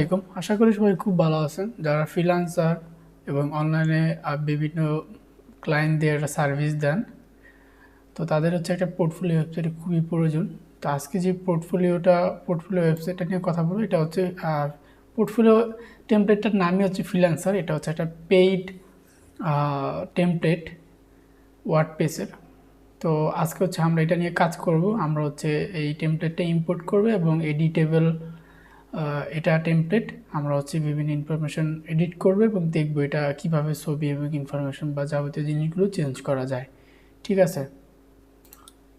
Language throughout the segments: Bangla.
আসসালামাইকুম। আশা করি সবাই খুব ভালো আছেন। যারা ফ্রিল্যান্সার এবং অনলাইনে বিভিন্ন ক্লায়েন্টদের সার্ভিস দেন, তো তাদের হচ্ছে একটা পোর্টফোলিও ওয়েবসাইট খুবই প্রয়োজন। তো আজকে যে পোর্টফোলিও ওয়েবসাইটটা নিয়ে কথা বলবো, এটা হচ্ছে পোর্টফোলিও টেমপ্লেটটার নামই হচ্ছে ফ্রিল্যান্সার। এটা হচ্ছে একটা পেইড টেমপ্লেট ওয়ার্ডপ্রেসের। তো আজকে হচ্ছে আমরা এটা নিয়ে কাজ করব। আমরা হচ্ছে এই টেমপ্লেটটা ইম্পোর্ট করব এবং এডিটেবল এটা টেমপ্লেট আমরা হচ্ছে বিভিন্ন ইনফরমেশন এডিট করবো এবং দেখবো এটা কিভাবে ছবি এবং ইনফরমেশন বা যাবতীয় জিনিসগুলো চেঞ্জ করা যায়। ঠিক আছে,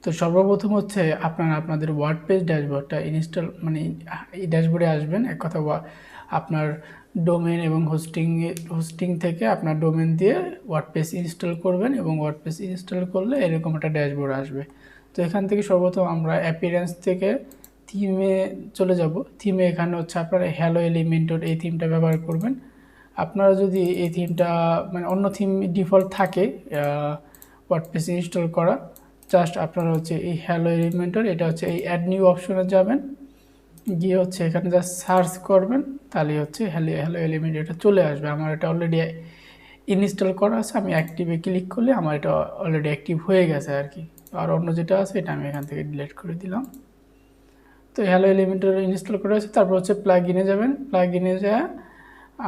তো সর্বপ্রথম হচ্ছে আপনাদের ওয়ার্ডপ্রেস ড্যাশবোর্ডটা ইনস্টল এই ড্যাশবোর্ডে আসবেন। এক কথা আপনার ডোমেন এবং হোস্টিং থেকে আপনার ডোমেন দিয়ে ওয়ার্ডপ্রেস ইনস্টল করবেন এবং ওয়ার্ডপ্রেস ইনস্টল করলে এরকম একটা ড্যাশবোর্ড আসবে। তো এখান থেকে সর্বপ্রথম আমরা অ্যাপিয়ারেন্স থেকে থিমে চলে যাব। থিমে এখানে হচ্ছে আপনারা হ্যালো এলিমেন্টর এই থিমটা ব্যবহার করবেন। আপনারা যদি এই থিমটা অন্য থিম ডিফল্ট থাকে ওয়ার্ডপ্রেস ইনস্টল করা, জাস্ট আপনারা হচ্ছে এই হ্যালো এলিমেন্টর এটা হচ্ছে এই অ্যাড নিউ অপশনে যাবেন, গিয়ে হচ্ছে এখানে জাস্ট সার্চ করবেন, তাহলে হচ্ছে হ্যালো এলিমেন্ট এটা চলে আসবে। আমার এটা অলরেডি ইনস্টল করা আছে, আমি অ্যাক্টিভে ক্লিক করলে আমার এটা অলরেডি অ্যাক্টিভ হয়ে গেছে আর কি। আর অন্য যেটা আছে এটা আমি এখান থেকে ডিলিট করে দিলাম। তো হ্যালো এলিমেন্টর ইনস্টল করা আছে। তারপর হচ্ছে প্লাগ ইনে যাবেন। প্লাগ ইনে যায়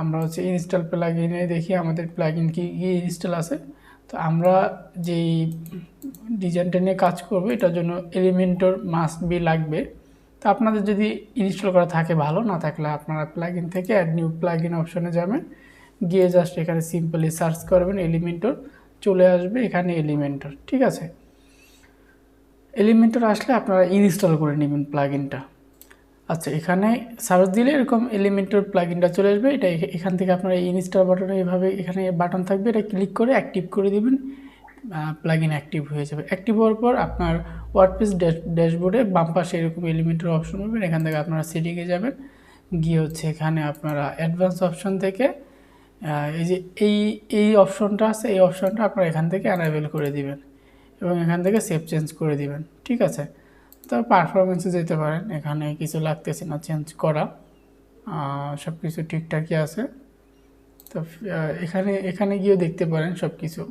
আমরা হচ্ছে ইনস্টল প্লাগ ইনে দেখি আমাদের প্লাগ ইন কি ইনস্টল আছে। তো আমরা যেই ডিজাইনটা নিয়ে কাজ করবো এটার জন্য এলিমেন্টর মাস্ট বি লাগবে। তো আপনাদের যদি ইনস্টল করা থাকে ভালো, না থাকলে আপনারা প্লাগ ইন থেকে অ্যাড নিউ প্লাগ ইন অপশনে যাবেন, গিয়ে জাস্ট এখানে সিম্পলি সার্চ করবেন এলিমেন্টর, চলে আসবে এখানে এলিমেন্টর। ঠিক আছে, এলিমেন্টর আসলে আপনারা ইনস্টল করে নেবেন প্লাগ ইনটা। আচ্ছা, এখানে সার্চ দিলে এরকম এলিমেন্টর প্লাগইনটা চলে আসবে। এটা এখান থেকে আপনারা ইনস্টল বাটনে এইভাবে এখানে বাটন থাকবে, এটা ক্লিক করে অ্যাক্টিভ করে দিবেন। প্লাগইন অ্যাক্টিভ হয়ে যাবে। অ্যাক্টিভ হওয়ার পর আপনার ওয়ার্ডপ্রেস ড্যাশবোর্ডে বাম পাশে এরকম এলিমেন্টর অপশন পাবেন। এখান থেকে আপনারা সেটিংয়ে যাবেন, গিয়ে হচ্ছে এখানে আপনারা অ্যাডভান্স অপশন থেকে এই যে এই অপশনটা আছে, এই অপশনটা আপনারা এখান থেকে অ্যানাবেল করে দিবেন এবং এখান থেকে সেভ চেঞ্জ করে দিবেন। ঠিক আছে, তো পারফরমেন্সে যেতে পারেন, এখানে কিছু লাগতেছে না চেঞ্জ করা, সব কিছু ঠিকঠাকই আছে। তো এখানে এখানে গিয়ে দেখতে পারেন সব কিছু।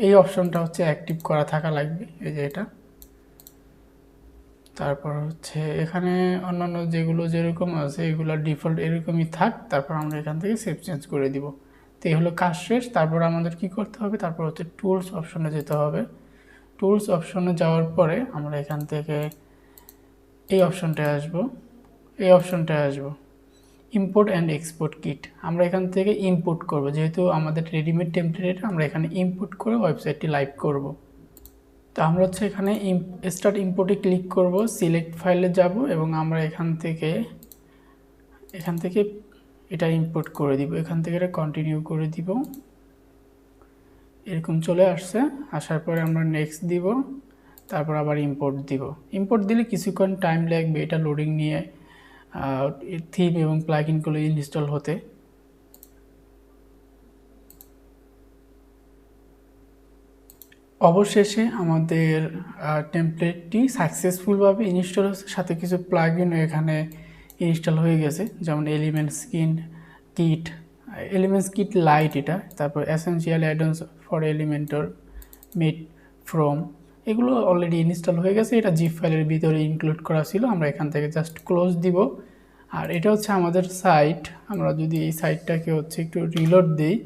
এই অপশনটা হচ্ছে অ্যাক্টিভ করা থাকা লাগবে, এই যে এটা। তারপর হচ্ছে এখানে অন্যান্য যেগুলো যেরকম আছে এগুলো ডিফল্ট এরকমই থাক। তারপর আমরা এখান থেকে সেভ চেঞ্জ করে দিব। তো এই হলো কাজ শেষ। তারপর আমাদের কি করতে হবে, তারপর হচ্ছে টুলস অপশনে যেতে হবে। টুলস অপশনে যাওয়ার পরে আমরা এখান থেকে এই অপশনটায় আসবো, ইম্পোর্ট অ্যান্ড এক্সপোর্ট কিট। আমরা এখান থেকে ইম্পোর্ট করব, যেহেতু আমাদের রেডিমেড টেমপ্লেট আমরা এখানে ইম্পোর্ট করে ওয়েবসাইটটি লাইভ করব। তো আমরা হচ্ছে এখানে স্টার্ট ইম্পোর্টে ক্লিক করব, সিলেক্ট ফাইলে যাব এবং আমরা এখান থেকে এটা ইম্পোর্ট করে দিব। এখান থেকে এটা কন্টিনিউ করে দিব। এরকম চলে আসছে। আসার পরে আমরা নেক্সট দিব, তারপর আবার ইম্পোর্ট দিব। ইম্পোর্ট দিলে কিছুক্ষণ টাইম লাগবে এটা লোডিং নিয়ে থিম এবং প্লাগইনগুলো ইনস্টল হতে। অবশেষে আমাদের টেমপ্লেটটি সাকসেসফুলভাবে ইনস্টল হচ্ছে, সাথে কিছু প্লাগইনও এখানে ইনস্টল হয়ে গেছে, যেমন এলিমেন্টস কিট লাইট এটা, তারপর essential add-ons for Elementor made from, এগুলো অলরেডি ইনস্টল হয়ে গেছে। এটা জিপ ফাইলের ভিতরে ইনক্লুড করা ছিল, আমরা এখান থেকে জাস্ট ক্লোজ দিব। আর এটা হচ্ছে আমাদের সাইট। আমরা যদি এই সাইটটাকে হচ্ছে একটু রিলোড দিই,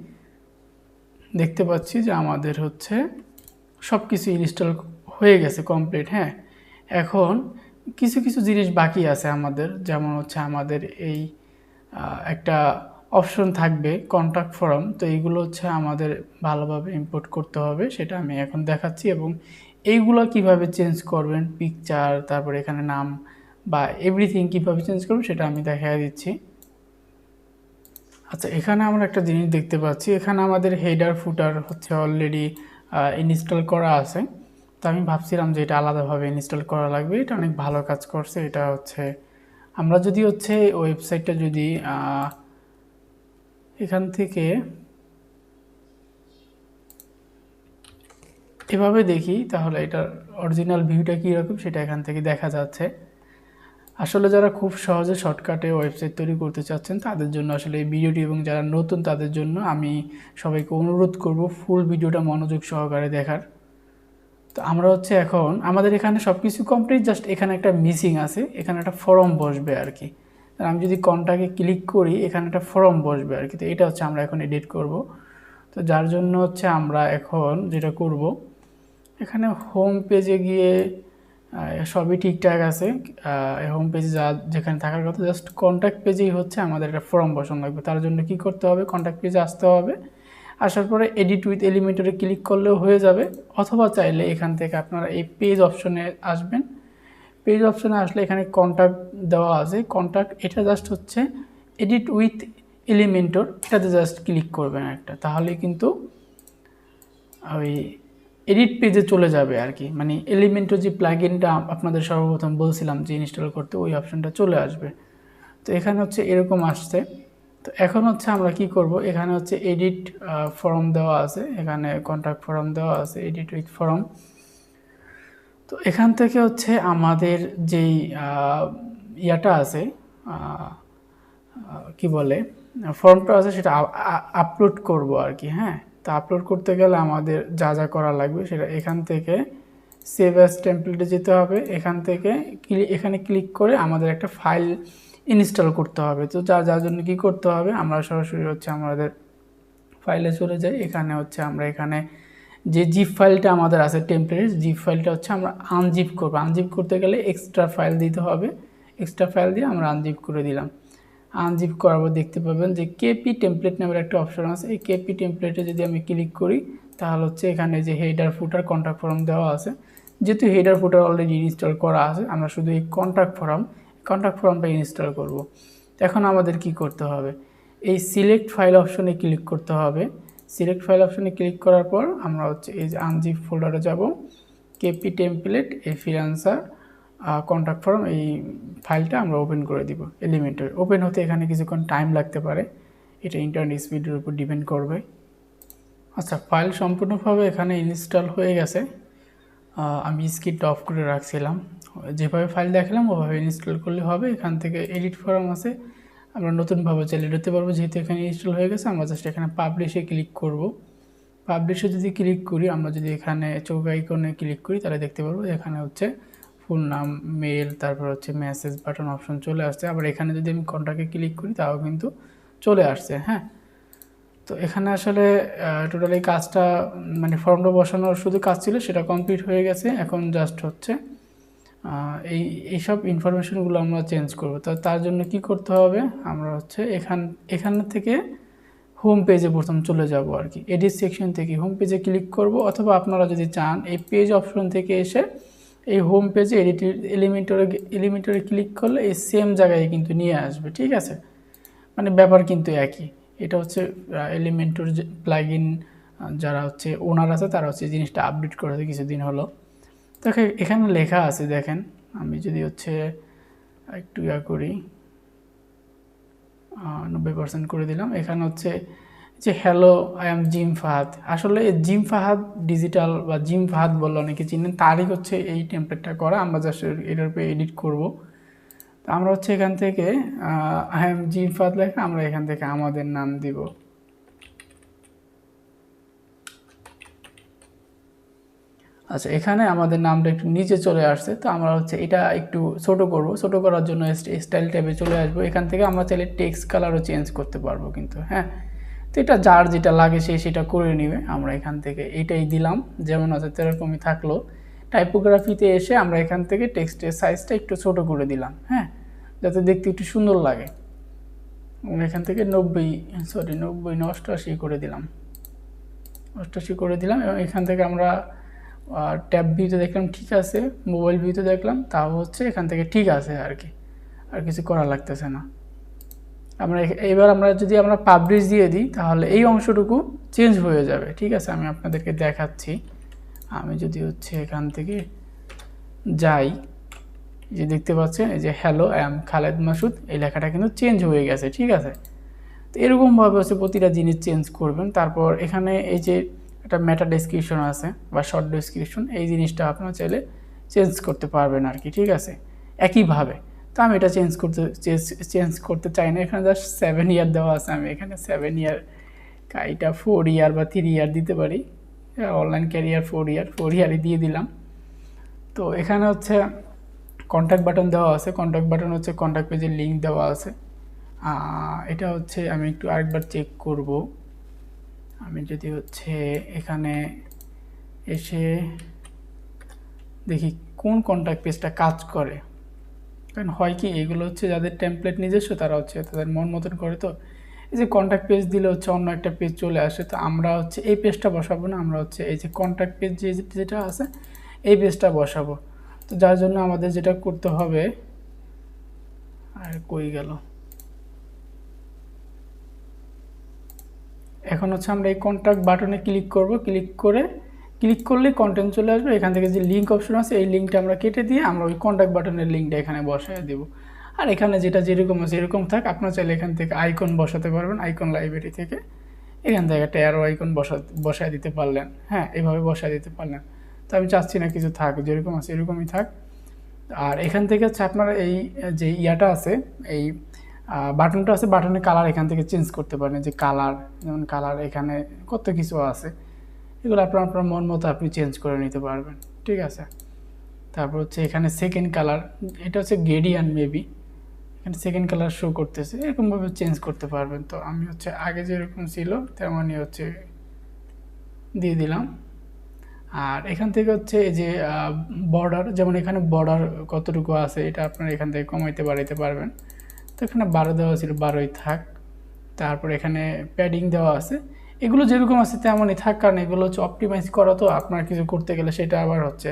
দেখতে পাচ্ছি যে আমাদের হচ্ছে সব কিছু ইনস্টল হয়ে গেছে কমপ্লিট। হ্যাঁ, এখন কিছু কিছু জিনিস বাকি আছে আমাদের, যেমন হচ্ছে আমাদের এই একটা অপশন থাকবে কন্ট্যাক্ট ফর্ম। তো এইগুলো হচ্ছে আমাদের ভালোভাবে ইম্পোর্ট করতে হবে, সেটা আমি এখন দেখাচ্ছি। এবং এইগুলো কিভাবে চেঞ্জ করবেন, পিকচার, তারপর এখানে নাম বা এভরিথিং কিভাবে চেঞ্জ করবেন সেটা আমি দেখাই দিচ্ছি। আচ্ছা, এখানে আমরা একটা জিনিস দেখতে পাচ্ছি, এখানে আমাদের হেডার ফুটার হচ্ছে অলরেডি ইনস্টল করা আছে। তো আমি ভাবছিলাম যে এটা আলাদাভাবে ইনস্টল করা লাগবে। এটা অনেক ভালো কাজ করছে। এটা হচ্ছে আমরা যদি হচ্ছে ওয়েবসাইটটা যদি এখান থেকে এভাবে দেখি, তাহলে এটার অরিজিনাল ভিউটা কীরকম সেটা এখান থেকে দেখা যাচ্ছে। আসলে যারা খুব সহজে শর্টকাটে ওয়েবসাইট তৈরি করতে চাচ্ছেন তাদের জন্য আসলে এই ভিডিওটি, এবং যারা নতুন তাদের জন্য আমি সবাইকে অনুরোধ করব ফুল ভিডিওটা মনোযোগ সহকারে দেখার। তো আমরা হচ্ছে এখন আমাদের এখানে সব কিছু কমপ্লিট, জাস্ট এখানে একটা মিসিং আছে, এখানে একটা ফর্ম বসবে আর কি। আমি যদি কন্টাক্টে ক্লিক করি এখানে একটা ফর্ম বসবে আর কি। তো এটা হচ্ছে আমরা এখন এডিট করব। তো যার জন্য হচ্ছে আমরা এখন যেটা করব, এখানে হোম পেজে গিয়ে সবই ঠিকঠাক আছে। হোম পেজে যেখানে থাকার কথা, জাস্ট কন্ট্যাক্ট পেজেই হচ্ছে আমাদের একটা ফর্ম বসানো লাগবে। তার জন্য কি করতে হবে, কন্ট্যাক্ট পেজে আসতে হবে। আসার পরে এডিট উইথ এলিমেন্টরে ক্লিক করলেও হয়ে যাবে, অথবা চাইলে এখান থেকে আপনারা এই পেজ অপশনে আসবেন। পেজ অপশনে আসলে এখানে কন্ট্যাক্ট দেওয়া আছে, কন্ট্যাক্ট এটা জাস্ট হচ্ছে এডিট উইথ এলিমেন্টর, এটাতে জাস্ট ক্লিক করবেন একটা, তাহলে কিন্তু ওই এডিট পেজে চলে যাবে আর কি। মানে এলিমেন্টর যে প্লাগইনটা আপনাদের সর্বপ্রথম বলছিলাম যে ইনস্টল করতে, ওই অপশনটা চলে আসবে। তো এখানে হচ্ছে এরকম আসছে। তো এখন হচ্ছে আমরা কি করব, এখানে হচ্ছে এডিট ফর্ম দেওয়া আছে, এখানে কন্ট্যাক্ট ফর্ম দেওয়া আছে, এডিট উইথ ফর্ম। তো এখান থেকে হচ্ছে আমাদের যেই ইয়াটা আছে, কি বলে, ফর্মটা আছে, সেটা আপলোড করব আর কি। হ্যাঁ, তো আপলোড করতে গেলে আমাদের যা যা করা লাগবে সেটা এখান থেকে সেভ অ্যাজ টেমপ্লেটে যেতে হবে। এখান থেকে এখানে ক্লিক করে আমাদের একটা ফাইল ইনস্টল করতে হবে। তো যার জন্য কি করতে হবে, আমরা সরাসরি হচ্ছে আমাদের ফাইলে চলে যাই। এখানে হচ্ছে আমরা এখানে যে জিপ ফাইলটা আমাদের আছে টেমপ্লেট, জিপ ফাইলটা হচ্ছে আমরা আনজিপ করবো। আনজিপ করতে গেলে এক্সট্রা ফাইল দিতে হবে, এক্সট্রা ফাইল দিয়ে আমরা আনজিপ করে দিলাম। আনজিপ করার পর দেখতে পাবেন যে কেপি টেমপ্লেট নামের একটা অপশন আছে। এই কেপি টেমপ্লেটে যদি আমি ক্লিক করি তাহলে হচ্ছে এখানে যে হেডার ফুটার কন্ট্যাক্ট ফর্ম দেওয়া আছে, যেহেতু হেডার ফুটার অলরেডি ইনস্টল করা আছে, আমরা শুধু এই কন্ট্যাক্ট ফর্মটা ইনস্টল করব। এখন আমাদের কি করতে হবে, এই সিলেক্ট ফাইল অপশনে ক্লিক করতে হবে। সিলেক্ট ফাইল অপশনে ক্লিক করার পর আমরা হচ্ছে এই যে আনজিপ ফোল্ডারে যাব, কেপি টেমপ্লেট এই ফ্রিল্যান্সার কন্ট্যাক্ট ফর্ম, এই ফাইলটা আমরা ওপেন করে দিব। এলিমেন্টর ওপেন হতে এখানে কিছুক্ষণ টাইম লাগতে পারে, এটা ইন্টারনেট স্পিডের উপর ডিপেন্ড করবে। আচ্ছা, ফাইল সম্পূর্ণভাবে এখানে ইনস্টল হয়ে গেছে। আমি স্ক্রিপ্ট অফ করে রাখছিলাম, যেভাবে ফাইল দেখালাম ওভাবে ইনস্টল করলে হবে। এখান থেকে এডিট ফর্ম আছে, আমরা নতুনভাবে চালিয়ে দিতে পারবো। যেহেতু এখানে ইনস্টল হয়ে গেছে, আমরা জাস্ট এখানে পাবলিশে ক্লিক করব। পাবলিশে যদি ক্লিক করি, আমরা যদি এখানে চৌক আইকনে ক্লিক করি তাহলে দেখতে পারবো এখানে হচ্ছে ফুল নাম, মেল, তারপর হচ্ছে মেসেজ বাটন অপশন চলে আসছে। আবার এখানে যদি আমি কন্ট্যাক্টে ক্লিক করি তাও কিন্তু চলে আসছে। হ্যাঁ, তো এখানে আসলে টোটালি কাজটা, মানে ফর্মটা বসানোর শুধু কাজ ছিল, সেটা কমপ্লিট হয়ে গেছে। এখন জাস্ট হচ্ছে এইসব ইনফরমেশনগুলো আমরা চেঞ্জ করব। তো তার জন্য কি করতে হবে, আমরা হচ্ছে এখান থেকে হোম পেজে প্রথম চলে যাব আর কি। এডিট সেকশন থেকে হোম পেজে ক্লিক করব, অথবা আপনারা যদি চান এই পেজ অপশন থেকে এসে এই হোম পেজে এলিমেন্টরে ক্লিক করলে এই সেম জায়গায় কিন্তু নিয়ে আসবে। ঠিক আছে, মানে ব্যাপার কিন্তু একই। এটা হচ্ছে এলিমেন্টর যে প্লাগইন যারা হচ্ছে ওনার আছে, তারা হচ্ছে জিনিসটা আপডেট করেছে কিছুদিন হলো। তো এখানে লেখা আছে দেখেন, আমি যদি হচ্ছে একটু করি, 90% করে দিলাম। এখানে হচ্ছে যে hello I am gym Fahad, আসলে জিম ফাহাদ ডিজিটাল বা জিম ফাহাদ বললে অনেকে চিনেন, তারই হচ্ছে এই টেমপ্লেটটা করা। আমরা জাস্ট এটার উপরে এডিট করব। তো আমরা হচ্ছে এখান থেকে আই এম জিম ফাহাদ লেখা, আমরা এখান থেকে আমাদের নাম দিব। আচ্ছা, এখানে আমাদের নামটা একটু নিচে চলে আসছে, তো আমরা হচ্ছে এটা একটু ছোট করব। ছোট করার জন্য স্টাইল ট্যাবে চলে আসবো। এখান থেকে আমরা চাইলে টেক্সট কালারও চেঞ্জ করতে পারবো কিন্তু। হ্যাঁ, তো এটা যার যেটা লাগে সেটা করে নেবে। আমরা এখান থেকে এইটাই দিলাম, যেমন আছে সেরকমই থাকলো। টাইপোগ্রাফিতে এসে আমরা এখান থেকে টেক্সটের সাইজটা একটু ছোট করে দিলাম, হ্যাঁ, যাতে দেখতে একটু সুন্দর লাগে। আমরা এখান থেকে 88 করে দিলাম, 88 করে দিলাম। এবং এখান থেকে আমরা ট্যাব ভিউতে দেখলাম ঠিক আছে, মোবাইল ভিউতে দেখলাম তাও হচ্ছে এখান থেকে ঠিক আছে আর কি, আর কিছু করা লাগতেছে না। এবার আমরা যদি পাবলিশ দিয়ে দিই তাহলে এই অংশটুকু চেঞ্জ হয়ে যাবে। ঠিক আছে, আমি আপনাদেরকে দেখাচ্ছি। আমি যদি হচ্ছে এখান থেকে যাই, যে দেখতে পাচ্ছেন এই যে hello I am Khaled Masud, এই লেখাটা কিন্তু চেঞ্জ হয়ে গেছে। ঠিক আছে, তো এরকমভাবে হচ্ছে প্রতিটা জিনিস চেঞ্জ করবেন। তারপর এখানে এই যে একটা মেটা ডেসক্রিপশন আছে বা শর্ট ডেসক্রিপশন, এই জিনিসটা আপনারা চাইলে চেঞ্জ করতে পারবেন আর কি। ঠিক আছে, একইভাবে তো আমি এটা চেঞ্জ করতে চাই না। এখানে জাস্ট 7 ইয়ার দেওয়া আছে, আমি এখানে 7 ইয়ার এটা 4 ইয়ার বা 3 ইয়ার দিতে পারি। অনলাইন ক্যারিয়ার 4 ইয়ারই দিয়ে দিলাম। তো এখানে হচ্ছে কন্ট্যাক্ট বাটন দেওয়া আছে, কন্ট্যাক্ট বাটন হচ্ছে কন্ট্যাক্ট পেজের লিঙ্ক দেওয়া আছে। এটা হচ্ছে আমি একটু আরেকবার চেক করব। আমি যদি হচ্ছে এখানে এসে দেখি কোন কন্ট্যাক্ট পেজটা কাজ করে, কারণ হয় কি এগুলো হচ্ছে যাদের টেমপ্লেট নিজস্ব তারা হচ্ছে তাদের মন মতন করে। তো এই যে কন্ট্যাক্ট পেজ দিলে হচ্ছে অন্য একটা পেজ চলে আসে, তো আমরা হচ্ছে এই পেজটা বসাবো না, আমরা হচ্ছে এই যে কন্ট্যাক্ট পেজ যেটা আছে এই পেজটা বসাবো। তো যার জন্য আমাদের যেটা করতে হবে, আর কই গেল, এখন হচ্ছে আমরা এই কন্ট্যাক্ট বাটনে ক্লিক করব। ক্লিক করলে কন্টেন্ট চলে আসবে। এখান থেকে যে লিঙ্ক অপশন আছে এই লিঙ্কটা আমরা কেটে দিয়ে আমরা ওই কন্ট্যাক্ট বাটনের লিঙ্কটা এখানে বসায় দেব। আর এখানে যেটা যেরকম আছে এরকম থাক, আপনারা চাইলে এখান থেকে আইকন বসাতে পারবেন, আইকন লাইব্রেরি থেকে এখান থেকে একটা অ্যারো আইকন বসায় দিতে পারলেন। হ্যাঁ, এভাবে বসায় দিতে পারলেন। তো আমি চাচ্ছি না কিছু থাক, যেরকম আছে এরকমই থাক। আর এখান থেকে হচ্ছে আপনারা এই যে ইয়াটা আছে, এই বাটনটা আছে, বাটনের কালার এখান থেকে চেঞ্জ করতে পারেন। যে কালার, যেমন কালার এখানে কত কিছু আছে, এগুলো আপনার মন মতো আপনি চেঞ্জ করে নিতে পারবেন। ঠিক আছে। তারপর হচ্ছে এখানে সেকেন্ড কালার, এটা হচ্ছে গ্রেডিয়ান্ট মেবি, এখানে সেকেন্ড কালার শো করতেছে, এরকমভাবে চেঞ্জ করতে পারবেন। তো আমি হচ্ছে আগে যেরকম ছিল তেমনই হচ্ছে দিয়ে দিলাম। আর এখান থেকে হচ্ছে এই যে বর্ডার, যেমন এখানে বর্ডার কতটুকু আছে এটা আপনারা এখান থেকে কমাইতে বাড়াইতে পারবেন। তো এখানে 12 দেওয়া ছিল, 12ই থাক। তারপর এখানে প্যাডিং দেওয়া আছে, এগুলো যেরকম আছে তেমনই থাক, কারণ এগুলো হচ্ছে অপটিমাইজ করা, তো আপনার কিছু করতে গেলে সেটা আবার হচ্ছে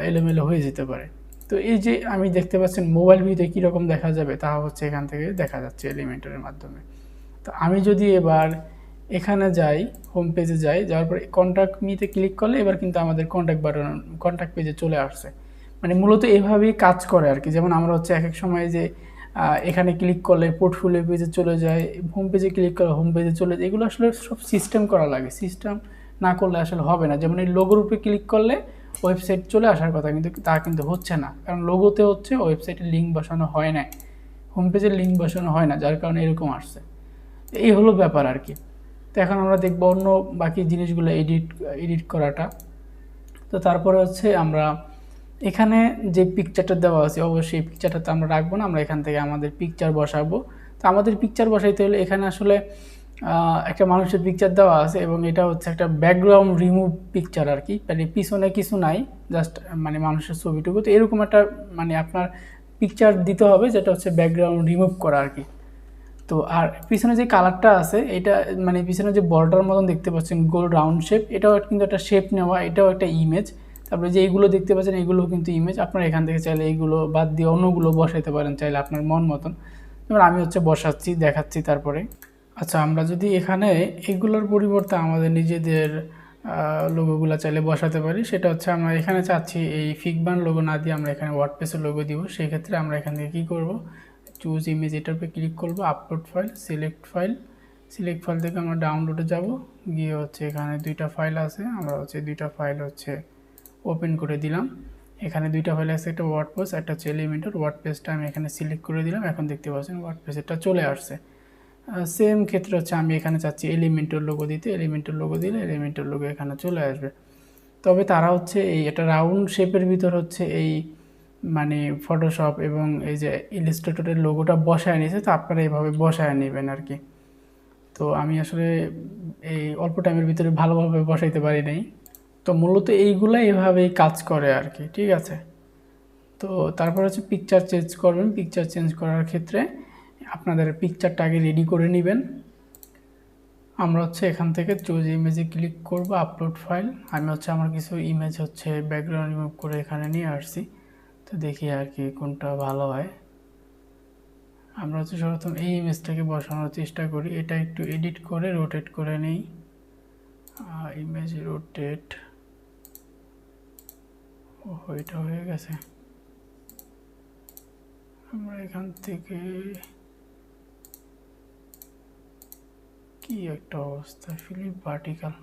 এলোমেলো হয়ে যেতে পারে। তো এই যে আমি দেখতে পাচ্ছেন মোবাইল ভিউতে কীরকম দেখা যাবে তা হচ্ছে এখান থেকে দেখা যাচ্ছে এলিমেন্টরের মাধ্যমে। তো আমি যদি এবার এখানে যাই, হোম পেজে যাই, যাওয়ার পর কন্ট্যাক্ট মিতে ক্লিক করলে এবার কিন্তু আমাদের কন্ট্যাক্ট বাটন কন্ট্যাক্ট পেজে চলে আসছে। মানে মূলত এভাবেই কাজ করে আর কি। যেমন আমরা হচ্ছে এক এক সময় যে এখানে ক্লিক করলে পোর্টফোলিও পেজে চলে যায়, হোম পেজে ক্লিক করলে হোম পেজে চলে যায়, এগুলো আসলে সব সিস্টেম করা লাগে। সিস্টেম না করলে আসলে হবে না। যেমন এই লোগোর উপরে ক্লিক করলে ওয়েবসাইট চলে আসার কথা, কিন্তু তা কিন্তু হচ্ছে না, কারণ লোগোতে হচ্ছে ওয়েবসাইটের লিঙ্ক বসানো হয় না, হোম পেজের লিঙ্ক বসানো হয় না, যার কারণে এরকম আসছে। এই হলো ব্যাপার আর কি। তো এখন আমরা দেখব অন্য বাকি জিনিসগুলো এডিট করাটা। তো তারপরে হচ্ছে আমরা এখানে যে পিকচারটা দেওয়া আছে অবশ্যই এই পিকচারটা তো আমরা রাখবো না, আমরা এখান থেকে আমাদের পিকচার বসাবো। তো আমাদের পিকচার বসাইতে হলে এখানে আসলে একটা মানুষের পিকচার দেওয়া আছে এবং এটা হচ্ছে একটা ব্যাকগ্রাউন্ড রিমুভ পিকচার আর কি, মানে পিছনে কিছু নাই, জাস্ট মানে মানুষের ছবিটুকু। তো এরকম একটা মানে আপনার পিকচার দিতে হবে যেটা হচ্ছে ব্যাকগ্রাউন্ড রিমুভ করা আর কি। তো আর পিছনে যে কালারটা আছে এটা মানে পিছনে যে বর্ডার মতন দেখতে পাচ্ছেন গোল রাউন্ড শেপ, এটাও কিন্তু একটা শেপ নেওয়া, এটাও একটা ইমেজ। তারপরে যে এইগুলো দেখতে পাচ্ছেন এগুলোও কিন্তু ইমেজ। আপনারা এখান থেকে চাইলে এইগুলো বাদ দিয়ে অন্যগুলো বসাইতে পারেন চাইলে আপনার মন মতন। যেমন আমি হচ্ছে বসাচ্ছি, দেখাচ্ছি। তারপরে আচ্ছা, আমরা যদি এখানে এগুলোর পরিবর্তে আমাদের নিজেদের লোগোগুলো চাইলে বসাতে পারি, সেটা হচ্ছে আমরা এখানে চাচ্ছি এই ফিগবান লোগো না দিয়ে আমরা এখানে ওয়ার্ডপ্রেসের লোগো দিব। সেই ক্ষেত্রে আমরা এখান থেকে কী করব, চুজ ইমেজ, এটার উপরে ক্লিক করব, আপলোড ফাইল, সিলেক্ট ফাইল থেকে আমরা ডাউনলোডে যাব, গিয়ে হচ্ছে এখানে দুইটা ফাইল আছে, আমরা হচ্ছে দুইটা ফাইল হচ্ছে ওপেন করে দিলাম। এখানে দুইটা ফাইল আছে, একটা ওয়ার্ডপ্রেস, একটা হচ্ছে এলিমেন্টর। ওয়ার্ডপ্রেসটা আমি এখানে সিলেক্ট করে দিলাম, এখন দেখতে পাচ্ছেন ওয়ার্ডপ্রেসটা চলে আসছে। সেম ক্ষেত্রে হচ্ছে আমি এখানে চাচ্ছি এলিমেন্টর লোগো দিতে, এলিমেন্টর লোগো দিলে এলিমেন্টর লোগো এখানে চলে আসবে। তবে তারা হচ্ছে এই একটা রাউন্ড শেপের ভিতর হচ্ছে এই মানে ফটোশপ এবং এই যে ইলাস্ট্রেটরের লোগোটা বসায় নিয়েছে, তো আপনারা এইভাবে বসায় নেবেন আর কি। তো আমি আসলে এই অল্প টাইমের ভিতরে ভালোভাবে বসাইতে পারি নাই। তো মূলত এইগুলো এভাবেই কাজ করে আর কি। ঠিক আছে। তো তারপর হচ্ছে পিকচার চেঞ্জ করবেন। পিকচার চেঞ্জ করার ক্ষেত্রে আপনাদের পিকচারটা আগে রেডি করে নেবেন। আমরা হচ্ছে এখান থেকে চুজ ইমেজে ক্লিক করব, আপলোড ফাইল। আমি হচ্ছে আমার কিছু ইমেজ হচ্ছে ব্যাকগ্রাউন্ড রিমুভ করে এখানে নিয়ে আসছি। তো দেখি আর কি কোনটা ভালো হয়। আমরা হচ্ছে সর্বপ্রথম এই ইমেজটাকে বসানোর চেষ্টা করি। এটা একটু এডিট করে রোটেট করে নিই। ইমেজ রোটেট, ও এটা হয়ে গেছে। আমরা এখান থেকে কি একটা অবস্থা, ফিলিপ ভার্টিক্যাল,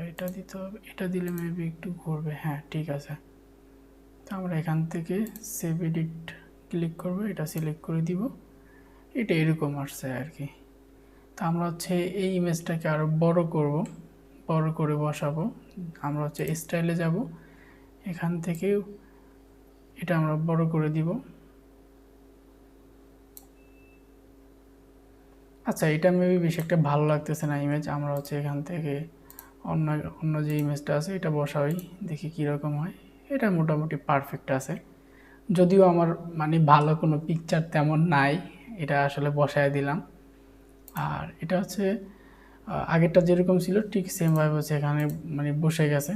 এটা দিতে হবে। এটা দিলে মেবি একটু ঘুরবে। হ্যাঁ, ঠিক আছে। তো আমরা এখান থেকে সেভ এডিট ক্লিক করব, এটা সিলেক্ট করে দিব। এটা এরকম আসছে আর কি। তো আমরা হচ্ছে এই ইমেজটাকে আরও বড় করব, বড় করে বসাবো। আমরা হচ্ছে স্টাইলে যাব, এখান থেকে এটা আমরা বড় করে দিব। আচ্ছা, এটা মেবি বেশি একটা ভালো লাগতেছে না ইমেজ। আমরা হচ্ছে এখান থেকে অন্য অন্য যে ইমেজটা আছে এটা বসাই, দেখি কীরকম হয়। এটা মোটামুটি পারফেক্ট আছে, যদিও আমার মানে ভালো কোনো পিকচার তেমন নাই, এটা আসলে বসায় দিলাম। আর এটা হচ্ছে আগেরটা যেরকম ছিল ঠিক সেমভাবে হচ্ছে এখানে মানে বসে গেছে।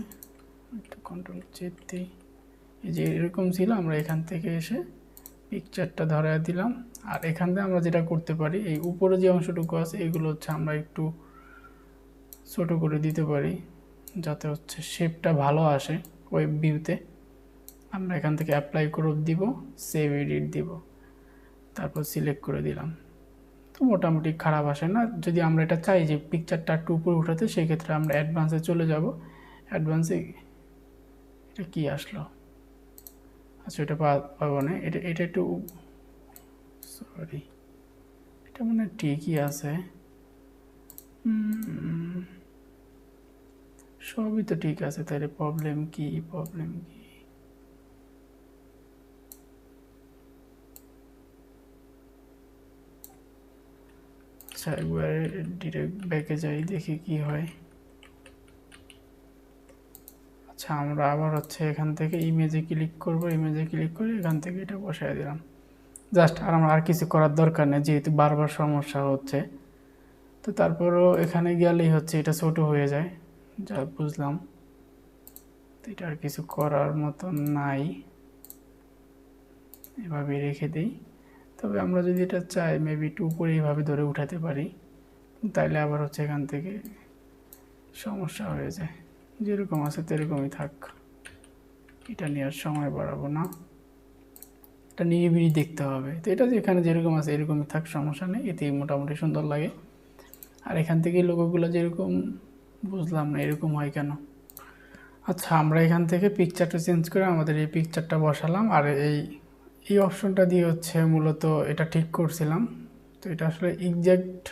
একটু কন্ট্রোল চেপ দিই, এই যে এরকম ছিল। আমরা এখান থেকে এসে পিকচারটা ধরায় দিলাম। আর এখান থেকে আমরা যেটা করতে পারি, এই উপরে যে অংশটুকু আছে এগুলো হচ্ছে আমরা একটু ছোট করে দিতে পারি, যাতে হচ্ছে শেপটা ভালো আসে ওয়েব ভিউতে। আমরা এখান থেকে অ্যাপ্লাই ক্রপ দিব, সেভ এডিট দিব, তারপর সিলেক্ট করে দিলাম। তো মোটামুটি খারাপ আসে না। যদি আমরা এটা চাই যে পিকচারটা একটু উপরে উঠাতে, সেই ক্ষেত্রে আমরা অ্যাডভান্সে চলে যাব। অ্যাডভান্সে এটা কি আসলো? আচ্ছা, এটা পাবো না। এটা একটু সরি, এটা মানে ঠিকই আছে। সবই তো ঠিক আছে, তাহলে প্রবলেম কি? আচ্ছা, একবারে ডিরেক্ট ব্যাকে যাই, দেখি কি হয়। আচ্ছা, আমরা আবার হচ্ছে এখান থেকে ইমেজে ক্লিক করব, ইমেজে ক্লিক করে এখান থেকে এটা বসায় দিলাম জাস্ট। আর আমরা আর কিছু করার দরকার নেই, যেহেতু বারবার সমস্যা হচ্ছে। তো তারপরও এখানে গেলেই হচ্ছে এটা ছোট হয়ে যায়, যা বুঝলাম। তো এটা আর কিছু করার মতন নাই, এভাবে রেখে দিই। তবে আমরা যদি এটা চাই মেবি একটু উপরে এইভাবে ধরে উঠাতে পারি, তাইলে আবার হচ্ছে এখান থেকে সমস্যা হয়ে যায়। যেরকম আছে তেরকমই থাক, এটা নিয়ে আর সময় বাড়াবো না, এটা নিরিবিলি দেখতে হবে। তো এটা যেখানে যেরকম আছে এরকমই থাক, সমস্যা নেই, এতেই মোটামুটি সুন্দর লাগে। আর এখান থেকে লোগোগুলো যেরকম, বুঝলাম না এরকম হয় কেন। আচ্ছা, আমরা এখান থেকে পিকচারটা চেঞ্জ করে আমাদের এই পিকচারটা বসালাম। আর এই অপশনটা দিয়ে হচ্ছে মূলত এটা ঠিক করছিলাম। তো এটা আসলে এক্সাক্ট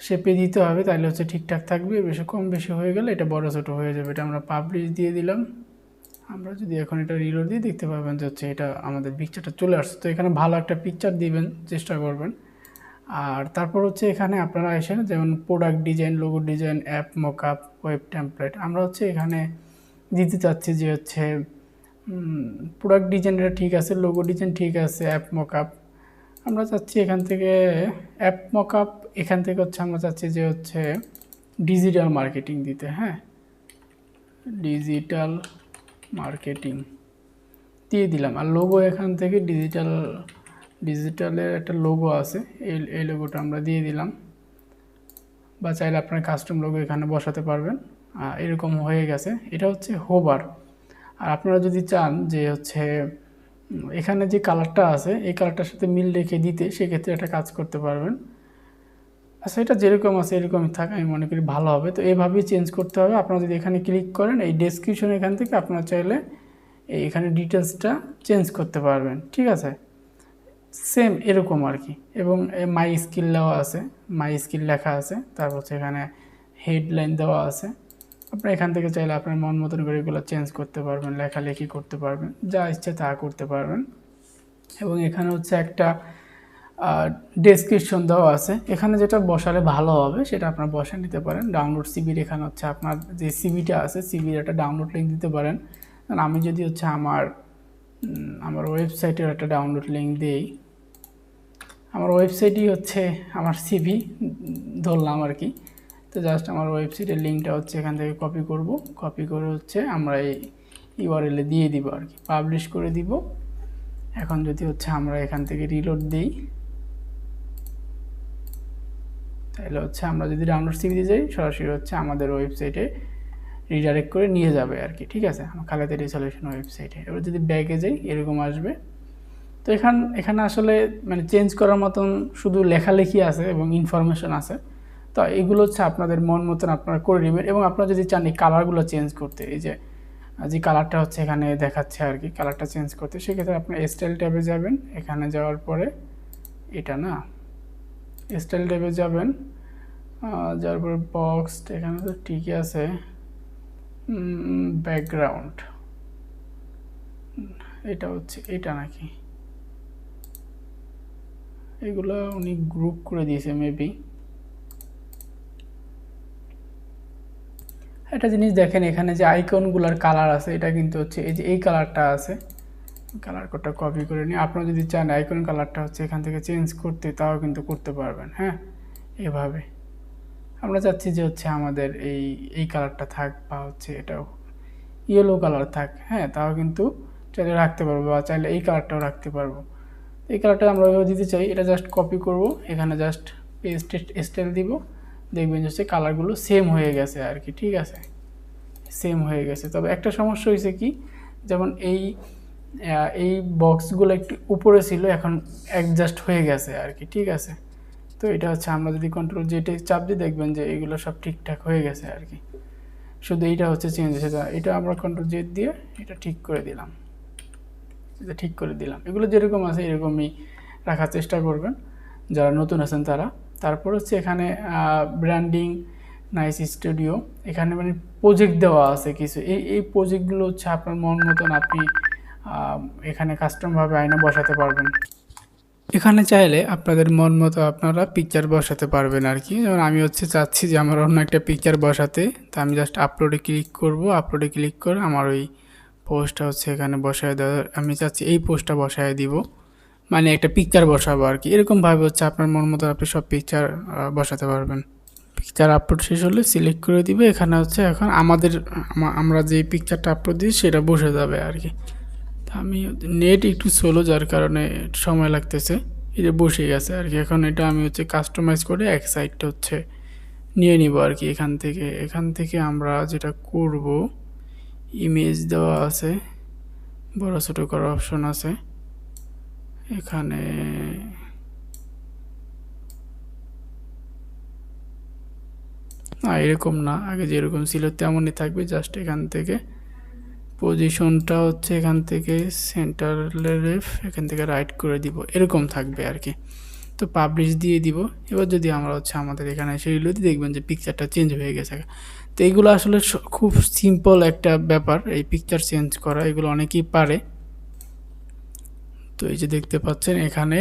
শেপে দিতে হবে, তাহলে হচ্ছে ঠিকঠাক থাকবে। বেশি কম বেশি হয়ে গেলে এটা বড় ছোটো হয়ে যাবে। এটা আমরা পাবলিশ দিয়ে দিলাম। আমরা যদি এখন এটা রিলোড দিয়ে দেখতে পাবেন যে হচ্ছে এটা আমাদের পিকচারটা চলে আসছে। তো এখানে ভালো একটা পিকচার দিবেন, চেষ্টা করবেন। আর তারপর হচ্ছে এখানে আপনারা এসেন, যেমন product design, logo design, app mockup, web template. আমরা হচ্ছে এখানে দিতে চাচ্ছি যে হচ্ছে প্রোডাক্ট ডিজাইনটা ঠিক আছে, লোগো ডিজাইন ঠিক আছে, অ্যাপ মকআপ আমরা চাচ্ছি এখান থেকে অ্যাপ মকআপ। এখান থেকে হচ্ছে আমরা চাচ্ছি যে হচ্ছে ডিজিটাল মার্কেটিং দিতে। হ্যাঁ, ডিজিটাল মার্কেটিং দিয়ে দিলাম। আর লোগো এখান থেকে ডিজিটালের একটা লোগো আছে, এই লোগোটা আমরা দিয়ে দিলাম। বা চাইলে আপনার কাস্টম লোগো এখানে বসাতে পারবেন। এরকম হয়ে গেছে। এটা হচ্ছে হোভার। আর আপনারা যদি চান যে হচ্ছে এখানে যে কালারটা আছে এই কালারটার সাথে মিল রেখে দিতে, সেক্ষেত্রে একটা কাজ করতে পারবেন। আচ্ছা, এটা যেরকম আছে এরকমই থাক, আমি মনে করি ভালো হবে। তো এইভাবেই চেঞ্জ করতে হবে। আপনারা যদি এখানে ক্লিক করেন, এই ডেসক্রিপশন এখান থেকে আপনারা চাইলে এখানে ডিটেলসটা চেঞ্জ করতে পারবেন। ঠিক আছে, সেম এরকম আর কি। এবং মাই স্কিল দেওয়া আছে, মাই স্কিল লেখা আছে। তারপর হচ্ছে এখানে হেডলাইন দেওয়া আছে। আপনার এখান থেকে চাইলে আপনার মন মতন করে এগুলো চেঞ্জ করতে পারবেন, লেখালেখি করতে পারবেন, যা ইচ্ছে তা করতে পারবেন। এবং এখানে হচ্ছে একটা ডেসক্রিপশন দেওয়া আছে। এখানে যেটা বসালে ভালো হবে সেটা আপনারা বসে নিতে পারেন। ডাউনলোড সিবির এখানে হচ্ছে আপনার যে সিবিটা আছে সিবির একটা ডাউনলোড লিঙ্ক দিতে পারেন। কারণ আমি যদি হচ্ছে আমার ওয়েবসাইটের একটা ডাউনলোড লিঙ্ক দিই, আমার ওয়েবসাইটই হচ্ছে আমার সিভি ধরলাম আর কি। তো জাস্ট আমার ওয়েবসাইটের লিঙ্কটা হচ্ছে এখান থেকে কপি করব, কপি করে হচ্ছে আমরা এই ইউআরএলে দিয়ে দিব আর কি, পাবলিশ করে দিব। এখন যদি হচ্ছে আমরা এখান থেকে রিলোড দিই, তাহলে হচ্ছে আমরা যদি ডাউনলোড সিভিতে যাই সরাসরি হচ্ছে আমাদের ওয়েবসাইটে রিডাইরেক্ট করে নিয়ে যাবে আর কি। ঠিক আছে, আমার খালেদা রিসলিউশন ওয়েবসাইটে। এবার যদি ব্যাকে যাই এরকম আসবে। তো এখানে আসলে মানে চেঞ্জ করার মতন শুধু লেখালেখি আছে এবং ইনফরমেশন আছে। তো এগুলো হচ্ছে আপনাদের মন মতন আপনারা করে নেবেন। এবং আপনারা যদি চান এই কালারগুলো চেঞ্জ করতে, এই যে যে কালারটা হচ্ছে এখানে দেখাচ্ছে আর কি, কালারটা চেঞ্জ করতে, সেক্ষেত্রে আপনি স্টাইল ট্যাবে যাবেন। এখানে যাওয়ার পরে এটা না, স্টাইল ট্যাবে যাবেন, যাওয়ার পরে বক্স, এখানে তো ঠিকই আছে, ব্যাকগ্রাউন্ড, এটা হচ্ছে এটা নাকি, এগুলো উনি গ্রুপ করে দিয়েছে মেবি। একটা জিনিস দেখেন, এখানে যে আইকনগুলোর কালার আছে, এটা কিন্তু হচ্ছে এই যে এই কালারটা আছে, কালার কোডটা কপি করে নিয়ে আপনারা যদি চান আইকন কালারটা হচ্ছে এখান থেকে চেঞ্জ করতে, তাও কিন্তু করতে পারবেন। হ্যাঁ, এভাবে আমরা চাচ্ছি যে হচ্ছে আমাদের এই কালারটা থাক, বা হচ্ছে এটাও ইয়েলো কালার থাক, হ্যাঁ, তাও কিন্তু চাইলে রাখতে পারবো, বা চাইলে এই কালারটাও রাখতে পারবো। এই কালারটা আমরা দিতে চাই, এটা জাস্ট কপি করব, এখানে জাস্ট পেস্ট স্টাইল দিব, দেখবেন যে কালারগুলো সেম হয়ে গেছে আর কি। ঠিক আছে, সেম হয়ে গেছে। তবে একটা সমস্যা হয়েছে কি, যেমন এই বক্সগুলো একটু উপরে ছিল, এখন অ্যাডজাস্ট হয়ে গেছে আর কি। ঠিক আছে, তো এটা হচ্ছে আমরা যদি কন্ট্রোল জেটে চাপ দিই, দেখবেন যে এগুলো সব ঠিকঠাক হয়ে গেছে আর কি। শুধু এইটা হচ্ছে চেঞ্জ হয়েছে, এটা আমরা কন্ট্রোল জেড দিয়ে এটা ঠিক করে দিলাম, এটা ঠিক করে দিলাম। এগুলো যেরকম আছে এরকমই রাখার চেষ্টা করবেন যারা নতুন আছেন তারা। তারপর হচ্ছে এখানে ব্র্যান্ডিং, নাইস স্টুডিও, এখানে মানে প্রজেক্ট দেওয়া আছে কিছু। এই প্রজেক্টগুলো হচ্ছে আপনার মন মতন আপনি এখানে কাস্টমভাবে আয়না বসাতে পারবেন। এখানে চাইলে আপনাদের মন মতো আপনারা পিকচার বসাতে পারবেন আর কি। যেমন আমি হচ্ছে চাচ্ছি যে আমার অন্য একটা পিকচার বসাতে, তো আমি জাস্ট আপলোডে ক্লিক করব, আপলোডে ক্লিক করে আমার ওই পোস্টটা হচ্ছে এখানে বসায় দেওয়া, আমি চাচ্ছি এই পোস্টটা বসায় দিব, মানে একটা পিকচার বসাবো আর কি। এরকমভাবে হচ্ছে আপনার মন মতো আপনি সব পিকচার বসাতে পারবেন। পিকচার আপলোড শেষ হলে সিলেক্ট করে দিবে, এখানে হচ্ছে এখন আমরা যে পিকচারটা আপলোড দিই সেটা বসে যাবে আর কি। আমি নেট একটু স্লো, যার কারণে সময় লাগতেছে, এটা বসে গেছে আর কি। এখন এটা আমি হচ্ছে কাস্টমাইজ করে এক সাইডটা হচ্ছে নিয়ে নিব আর কি। এখান থেকে আমরা যেটা করব, ইমেজ দেওয়া আছে, বড় ছোটো করার অপশন আছে এখানে। না, এরকম না, আগে যেরকম ছিল তেমনই থাকবে। জাস্ট এখান থেকে পজিশনটা হচ্ছে এখান থেকে সেন্টার লেফট, এখান থেকে রাইট করে দিব, এরকম থাকবে আর কি। তো পাবলিশ দিয়ে দিব। এবার যদি আমরা হচ্ছে আমাদের এখানে এসে রিলোড দিই, দেখবেন যে পিকচারটা চেঞ্জ হয়ে গেছে। তো এইগুলো আসলে খুব সিম্পল একটা ব্যাপার, এই পিকচার চেঞ্জ করা, এগুলো অনেকেই পারে। তো এই যে দেখতে পাচ্ছেন এখানে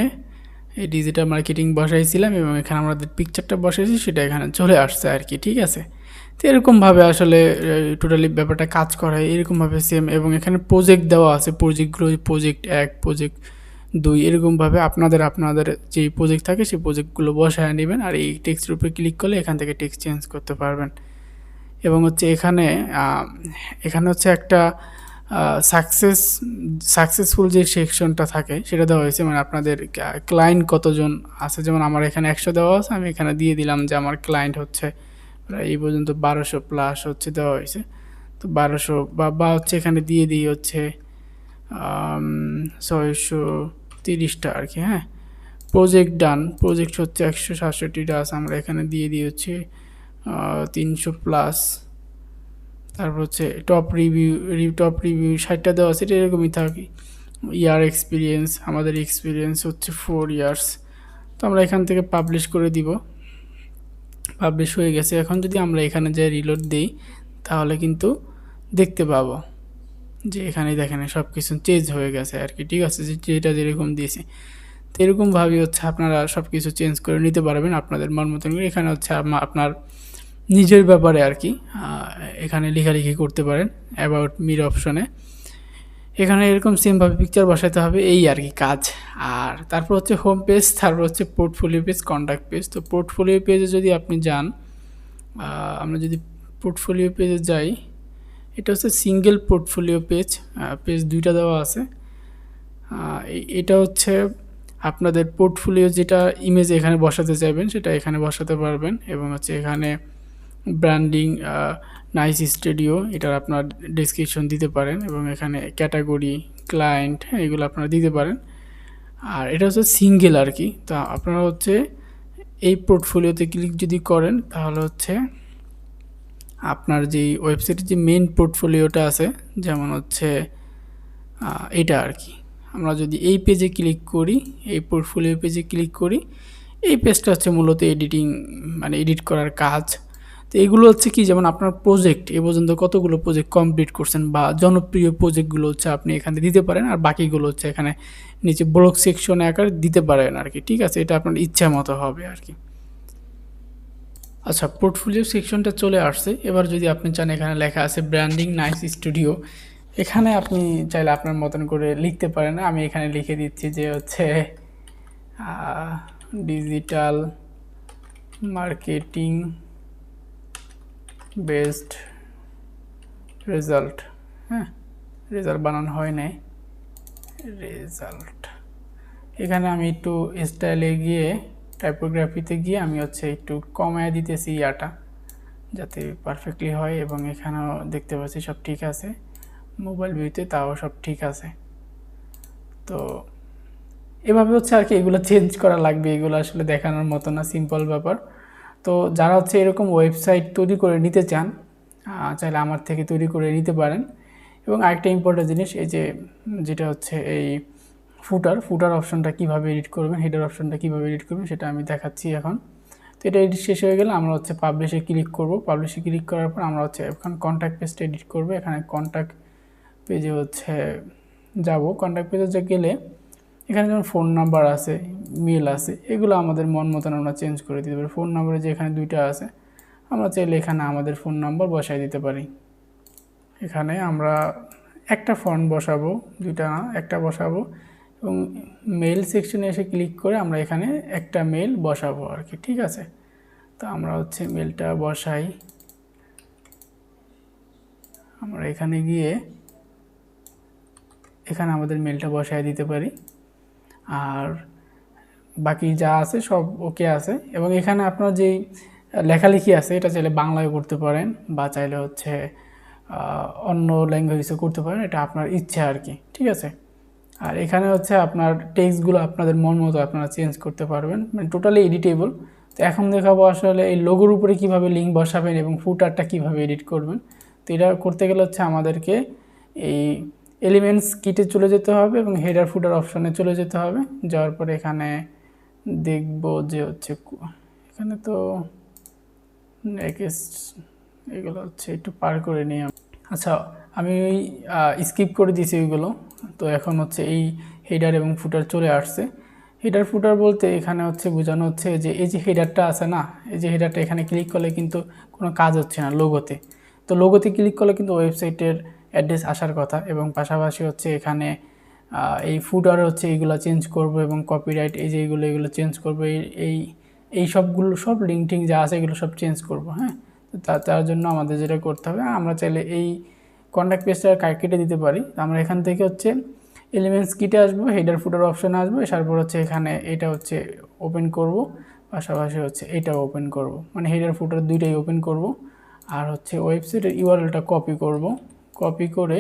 এই ডিজিটাল মার্কেটিং বসাইছিলাম, এবং এখানে আমাদের পিকচারটা বসাইছি, সেটা এখানে চলে আসছে আর কি। ঠিক আছে, তো এরকমভাবে আসলে টোটালি ব্যাপারটা কাজ করে, এরকমভাবে সেম। এবং এখানে প্রজেক্ট দেওয়া আছে, প্রজেক্টগুলো প্রজেক্ট 1, প্রজেক্ট 2, এরকমভাবে আপনাদের যেই প্রজেক্ট থাকে সেই প্রজেক্টগুলো বসায় নেবেন। আর এই টেক্সটের উপরে ক্লিক করলে এখান থেকে টেক্সট চেঞ্জ করতে পারবেন। এবং হচ্ছে এখানে হচ্ছে একটা সাকসেসফুল যে সেকশনটা থাকে সেটা দেওয়া হয়েছে, মানে আপনাদের ক্লায়েন্ট কতজন আছে। যেমন আমার এখানে 100 দেওয়া আছে, আমি এখানে দিয়ে দিলাম যে আমার ক্লায়েন্ট হচ্ছে প্রায় এই পর্যন্ত 1200 প্লাস হচ্ছে দেওয়া হয়েছে। তো 1200 বা হচ্ছে এখানে দিয়ে দিই হচ্ছে 630টা আর কি। হ্যাঁ, প্রজেক্ট ডান, প্রজেক্ট হচ্ছে 167টা আছে, আমরা এখানে দিয়ে দিই হচ্ছে 300 প্লাস। তারপর হচ্ছে টপ রিভিউ 60টা দেওয়া আছে, এটা এরকমই থাকে। ইয়ার এক্সপিরিয়েন্স, আমাদের এক্সপিরিয়েন্স হচ্ছে 4 ইয়ার্স। তো আমরা এখান থেকে পাবলিশ করে দিব, পাবলিশ হয়ে গেছে। এখন যদি আমরা এখানে যাই রিলোড দিই, তাহলে কিন্তু দেখতে পাবো যে এখানে দেখেন সব কিছু চেঞ্জ হয়ে গেছে আর কি। ঠিক আছে, যেটা যেরকম দিয়েছি, তো এরকমভাবেই হচ্ছে আপনারা সব কিছু চেঞ্জ করে নিতে পারবেন আপনাদের মন মতন করে। এখানে হচ্ছে আপনার নিজের ব্যাপারে আর কি এখানে লেখালেখি করতে পারেন অ্যাবাউট মির অপশনে। এখানে এরকম সেমভাবে পিকচার বসাতে হবে, এই আর কি কাজ। আর তারপর হচ্ছে হোম পেজ, তারপর হচ্ছে পোর্টফোলিও পেজ, কন্ট্যাক্ট পেজ। তো পোর্টফোলিও পেজে যদি আপনি যান, আমরা যদি পোর্টফোলিও পেজে যাই, এটা হচ্ছে সিঙ্গেল পোর্টফোলিও পেজ, পেজ 2টা দেওয়া আছে। এটা হচ্ছে আপনাদের পোর্টফোলিও যেটা ইমেজ এখানে বসাতে চাইবেন সেটা এখানে বসাতে পারবেন। এবং হচ্ছে এখানে ব্র্যান্ডিং, নাইস স্টুডিও, এটার আপনার ডেসক্রিপশন দিতে পারেন। এবং এখানে ক্যাটাগরি, ক্লায়েন্ট, এগুলো আপনারা দিতে পারেন। আর এটা হচ্ছে সিঙ্গেল আর কি। তো আপনারা হচ্ছে এই পোর্টফোলিওতে ক্লিক যদি করেন, তাহলে হচ্ছে আপনার যে ওয়েবসাইটের যে মেইন পোর্টফোলিওটা আছে, যেমন হচ্ছে এটা আর কি। আমরা যদি এই পেজে ক্লিক করি, এই পোর্টফোলিও পেজে ক্লিক করি, এই পেজটা হচ্ছে মূলত এডিটিং, মানে এডিট করার কাজ। তো এগুলো হচ্ছে কি, যেমন আপনার প্রজেক্ট এ পর্যন্ত কতগুলো প্রজেক্ট কমপ্লিট করছেন বা জনপ্রিয় প্রজেক্টগুলো হচ্ছে আপনি এখানে দিতে পারেন, আর বাকিগুলো হচ্ছে এখানে নিচে ব্লগ সেকশনে আকার দিতে পারেন আর কি। ঠিক আছে, এটা আপনার ইচ্ছা মতো হবে আর কি। আচ্ছা, পোর্টফোলিও সেকশনটা চলে আসছে। এবার যদি আপনি চান, এখানে লেখা আছে ব্র্যান্ডিং নাইস স্টুডিও। এখানে আপনি চাইলে আপনার মতন করে লিখতে পারেন। আমি এখানে লিখে দিচ্ছি যে হচ্ছে ডিজিটাল মার্কেটিং বেসড রেজাল্ট। হ্যাঁ, রেজাল্ট বানানো হয় নাই, রেজাল্ট। এখানে আমি একটু স্টাইলে গিয়ে, টাইপোগ্রাফিতে গিয়ে আমি হচ্ছে একটু কমায় দিতেছি ইয়াটা, যাতে পারফেক্টলি হয়। এবং এখানেও দেখতে পাচ্ছি সব ঠিক আছে, মোবাইল ভিউতে তাও সব ঠিক আছে। তো এভাবে হচ্ছে আর কি, এগুলো চেঞ্জ করা লাগবে, এগুলো আসলে দেখানোর মতো না, সিম্পল ব্যাপার। তো যারা হচ্ছে এরকম ওয়েবসাইট তৈরি করে নিতে চান, চাইলে আমার থেকে তৈরি করে নিতে পারেন। এবং আরেকটা ইম্পর্টেন্ট জিনিস, এই যে যেটা হচ্ছে এই ফুটার অপশনটা কীভাবে এডিট করবেন, হেডার অপশনটা কীভাবে এডিট করবেন সেটা আমি দেখাচ্ছি এখন। তো এটা এডিট শেষ হয়ে গেলে আমরা হচ্ছে পাবলিশে ক্লিক করব। পাবলিশে ক্লিক করার পর আমরা হচ্ছে এখন কন্ট্যাক্ট পেজটা এডিট করব। এখানে কন্ট্যাক্ট পেজে হচ্ছে যাব। কন্ট্যাক্ট পেজে গেলে এখানে যেমন ফোন নাম্বার আছে, মেল আছে, এগুলো আমাদের মন মতন আমরা চেঞ্জ করে দিতে পারি। ফোন নাম্বারে যে এখানে দুইটা আছে, আমরা চাইলে এখানে আমাদের ফোন নাম্বার বসাই দিতে পারি। এখানে আমরা একটা ফন্ট বসাবো, দুইটা না, একটা বসাবো। এবং মেল সেকশনে এসে ক্লিক করে আমরা এখানে একটা মেল বসাবো আর কি। ঠিক আছে, তো আমরা হচ্ছে মেলটা বসাই। আমরা এখানে গিয়ে এখানে আমাদের মেলটা বসায় দিতে পারি। আর বাকি যা আছে সব ওকে আছে। এবং এখানে আপনার যেই লেখালেখি আছে, এটা চাইলে বাংলায় করতে পারেন বা চাইলে হচ্ছে অন্য ল্যাঙ্গুয়েজে করতে পারেন, এটা আপনার ইচ্ছা আর কি। ঠিক আছে, আর এখানে হচ্ছে আপনার টেক্সটগুলো আপনাদের মন মতো আপনারা চেঞ্জ করতে পারবেন, মানে টোটালি এডিটেবল। তো এখন দেখাবো আসলে এই লোগোর উপরে কীভাবে লিঙ্ক বসাবেন এবং ফুটারটা কীভাবে এডিট করবেন। তো এটা করতে গেলে হচ্ছে আমাদেরকে এই এলিমেন্টস কিটে চলে যেতে হবে এবং হেডার ফুটার অপশনে চলে যেতে হবে। যাওয়ার পরে এখানে দেখব যে হচ্ছে, এখানে তো নেক্সট এগুলো হচ্ছে একটু পার করে নিই। আচ্ছা, আমি ওই স্কিপ করে দিয়েছি ওইগুলো। তো এখন হচ্ছে এই হেডার এবং ফুটার চলে আসছে। হেডার ফুটার বলতে এখানে হচ্ছে বোঝানো হচ্ছে যে এই যে হেডারটা আছে না, এই যে হেডারটা এখানে ক্লিক করলে কিন্তু কোনো কাজ হচ্ছে না লোগোতে। তো লোগোতে ক্লিক করলে কিন্তু ওয়েবসাইটের অ্যাড্রেস আসার কথা। এবং পাশাপাশি হচ্ছে এখানে এই ফুটার হচ্ছে এইগুলো চেঞ্জ করব এবং কপিরাইট এই যে এগুলো চেঞ্জ করবো, এই সবগুলো সব লিঙ্ক টিঙ্ক যা আছে এগুলো সব চেঞ্জ করব। হ্যাঁ, তো তার জন্য আমাদের যেটা করতে হবে, আমরা চাইলে এই কন্ট্যাক্ট পেজটা কেটে দিতে পারি। আমরা এখান থেকে হচ্ছে এলিমেন্টস কিটে আসবো, হেডার ফুটার অপশানে আসবো, তারপর হচ্ছে এখানে এটা হচ্ছে ওপেন করব, পাশাপাশি হচ্ছে এটাও ওপেন করব, মানে হেডার ফুটার দুইটাই ওপেন করব। আর হচ্ছে ওয়েবসাইটের ইউআরএলটা কপি করব। কপি করে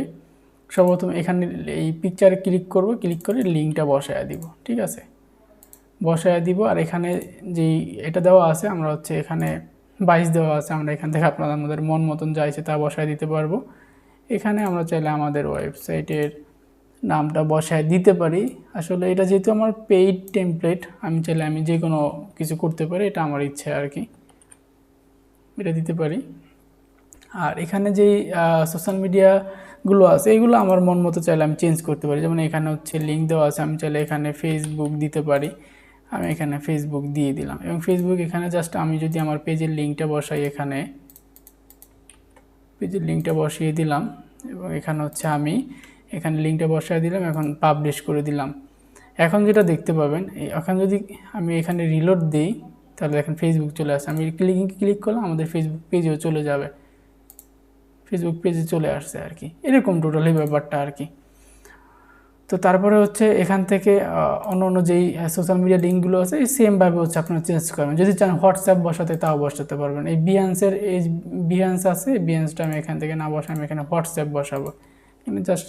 সর্বপ্রথম এখানে এই পিকচারে ক্লিক করব, ক্লিক করে লিঙ্কটা বসায় দিব। ঠিক আছে, বসায় দিব। আর এখানে যেই এটা দেওয়া আছে, আমরা হচ্ছে এখানে 22 দেওয়া আছে, আমরা এখান থেকে আমাদের মন মতন যা ইচ্ছে তা বসায় দিতে পারবো। এখানে আমরা চাইলে আমাদের ওয়েবসাইটের নামটা বসায় দিতে পারি। আসলে এটা যেহেতু আমার পেইড টেমপ্লেট, আমি চাইলে আমি যে কোনো কিছু করতে পারি, এটা আমার ইচ্ছে আর কি, এটা দিতে পারি। আর এখানে যেই সোশ্যাল মিডিয়াগুলো আছে, এগুলো আমার মন মতো চাইলে আমি চেঞ্জ করতে পারি। যেমন এখানে হচ্ছে লিঙ্ক দেওয়া আছে, আমি চাইলে এখানে ফেসবুক দিতে পারি, আমি এখানে ফেসবুক দিয়ে দিলাম। এবং ফেসবুক এখানে জাস্ট আমি যদি আমার পেজের লিঙ্কটা বসাই, এখানে পেজের লিঙ্কটা বসিয়ে দিলাম এবং এখানে হচ্ছে আমি এখানে লিঙ্কটা বসিয়ে দিলাম, এখন পাবলিশ করে দিলাম। এখন যেটা দেখতে পাবেন, এখন যদি আমি এখানে রিলোড দিই, তাহলে দেখেন ফেসবুক চলে আসে। আমি ক্লিক করলাম, আমাদের ফেসবুক পেজেও চলে যাবে, ফেসবুক পেজে চলে আসছে আর কি। এরকম টোটালি ব্যাপারটা আর কি। তো তারপরে হচ্ছে এখান থেকে অন্য যেই সোশ্যাল মিডিয়া লিঙ্কগুলো আছে, এই সেমভাবে হচ্ছে আপনারা চেঞ্জ করবেন। যদি চান হোয়াটসঅ্যাপ বসাতে, তাও বসাতে পারবেন। এই বিহান্স আছে, বিহান্সটা আমি এখান থেকে না বসাই, আমি এখানে হোয়াটসঅ্যাপ বসাবো। এখানে জাস্ট